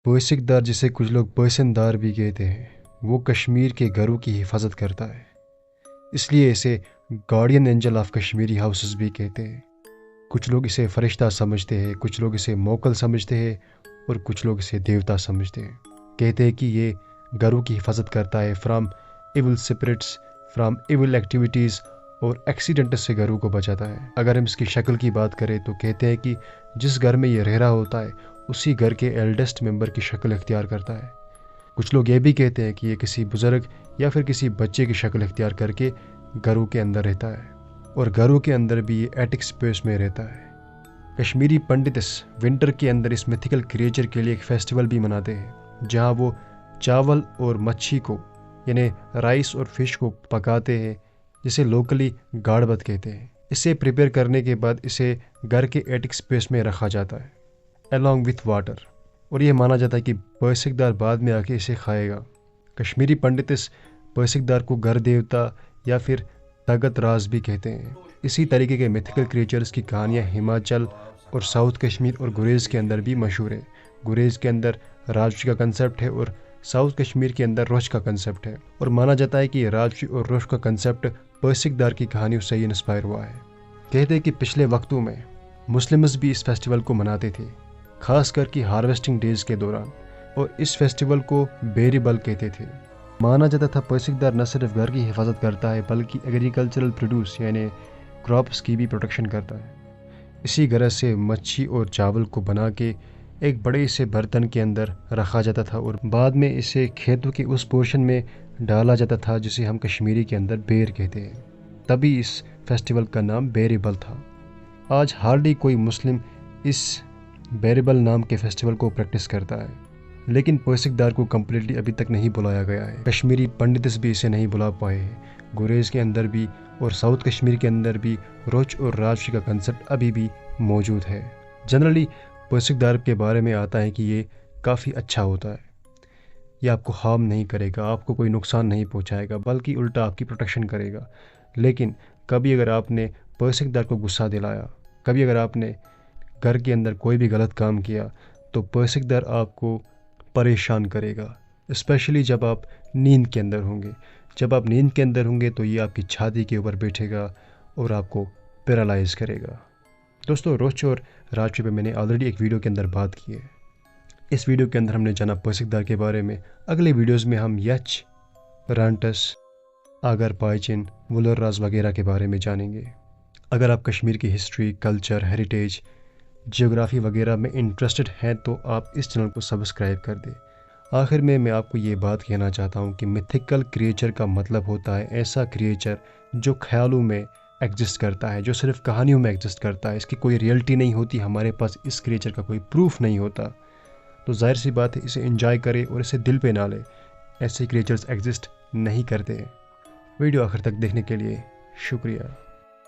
پوسکدار جسے کچھ لوگ پوسندار بھی کہتے ہیں، وہ کشمیر کے گھروں کی حفاظت کرتا ہے، اس لیے اسے guardian angel of Kashmiri houses بھی کہتے ہیں۔ کچھ لوگ اسے فرشتہ سمجھتے ہیں، کچھ لوگ اسے موکل سمجھتے ہیں اور کچھ لوگ اسے دیوتا سمجھتے ہیں۔ کہتے ہیں کہ یہ گھروں کی حفاظت کرتا ہے from evil spirits, from evil activities اور ایکسیڈنٹ سے گھروں کو بچاتا ہے۔ اگر ہم اس کی شکل کی بات کریں تو کہتے ہیں کہ جس گھر میں یہ رہ رہا ہوتا ہے اسی گھر کے ایلڈسٹ ممبر کی شکل اختیار کرتا ہے۔ کچھ لوگ یہ بھی کہتے ہیں کہ یہ کسی بزرگ یا پھر کسی بچے کی شکل اختیار کر کے گھروں کے اندر رہتا ہے، اور گھروں کے اندر بھی یہ ایٹک سپیس میں رہتا ہے۔ کشمیری پنڈتس ونٹر کے اندر اس میتھیکل کریچر کے لیے ایک فیسٹیول بھی مناتے ہیں، جہاں وہ چاول اور مچھی کو یعنی رائس اور فش کو پکاتے ہیں، جسے لوکلی گاڑ بت کہتے ہیں۔ اسے پریپیئر کرنے کے بعد اسے گھر کے ایٹک سپیس میں رکھا جاتا ہے along with واٹر، اور یہ مانا جاتا ہے کہ پوسکدار بعد میں آ کے اسے کھائے گا۔ کشمیری پنڈتس پوسکدار کو گھر دیوتا یا پھر تگت راز بھی کہتے ہیں۔ اسی طریقے کے میتھیکل کریچرز کی کہانیاں ہماچل اور ساؤتھ کشمیر اور گریز کے اندر بھی مشہور ہیں۔ گریز کے اندر راجوی کا کنسیپٹ ہے اور ساؤتھ کشمیر کے اندر روش کا کنسیپٹ ہے، اور مانا جاتا ہے کہ راجوی اور روش کا کنسیپٹ پوسکدار کی کہانیوں سے ہی انسپائر ہوا ہے۔ کہتے ہیں کہ پچھلے وقتوں میں مسلمز بھی اس فیسٹیول کو مناتے تھے، خاص کر کہ ہارویسٹنگ ڈیز کے دوران، اور اس فیسٹیول کو بیری بل کہتے تھے۔ مانا جاتا تھا پوسکدار نہ صرف گھر کی حفاظت کرتا ہے بلکہ ایگریکلچرل پروڈیوس یعنی کراپس کی بھی پروٹیکشن کرتا ہے۔ اسی غرض سے مچھی اور چاول کو بنا کے ایک بڑے سے برتن کے اندر رکھا جاتا تھا اور بعد میں اسے کھیتوں کے اس پورشن میں ڈالا جاتا تھا جسے ہم کشمیری کے اندر بیر کہتے ہیں۔ تبھی اس فیسٹیول کا نام بیریبل تھا۔ آج ہارڈلی کوئی مسلم اس بیریبل نام کے فیسٹیول کو پریکٹس کرتا ہے، لیکن پوسکدار کو کمپلیٹلی ابھی تک نہیں بلایا گیا ہے۔ کشمیری پنڈتس بھی اسے نہیں بلا پائے ہیں۔ گریز کے اندر بھی اور ساؤتھ کشمیر کے اندر بھی روچ اور راجوی کا کنسیپٹ ابھی بھی موجود ہے۔ جنرلی پوسکدار کے بارے میں آتا ہے کہ یہ کافی اچھا ہوتا ہے، یہ آپ کو ہارم نہیں کرے گا، آپ کو کوئی نقصان نہیں پہنچائے گا، بلکہ الٹا آپ کی پروٹیکشن کرے گا۔ لیکن کبھی اگر آپ نے پوسکدار کو غصہ دلایا، کبھی اگر آپ نے گھر کے اندر کوئی بھی غلط کام کیا، تو پوسکدار آپ کو پریشان کرے گا، اسپیشلی جب آپ نیند کے اندر ہوں گے۔ جب آپ نیند کے اندر ہوں گے تو یہ آپ کی چھاتی کے اوپر بیٹھے گا اور آپ کو پیرالائز کرے گا۔ دوستو، روچ اور راجوی پہ میں نے آلریڈی ایک ویڈیو کے اندر بات کی ہے۔ اس ویڈیو کے اندر ہم نے جانا پوسکدار کے بارے میں۔ اگلے ویڈیوز میں ہم یچ، رانٹس، آگر پائچن، ولر راز وغیرہ کے بارے میں جانیں گے۔ اگر آپ کشمیر کی ہسٹری، کلچر، ہیریٹیج، جیوگرافی وغیرہ میں انٹرسٹڈ ہیں تو آپ اس چینل کو سبسکرائب کر دیں۔ آخر میں آپ کو یہ بات کہنا چاہتا ہوں کہ میتھیکل کریچر کا مطلب ہوتا ہے ایسا کریچر جو خیالوں میں ایگزسٹ کرتا ہے، جو صرف کہانیوں میں ایگزسٹ کرتا ہے، اس کی کوئی ریئلٹی نہیں ہوتی، ہمارے پاس اس کریچر کا کوئی پروف نہیں ہوتا۔ تو ظاہر سی بات ہے اسے انجوائے کرے اور اسے دل پہ نہ لے، ایسے کریچرز ایگزسٹ نہیں کرتے ہیں۔ ویڈیو آخر تک دیکھنے کے لیے شکریہ۔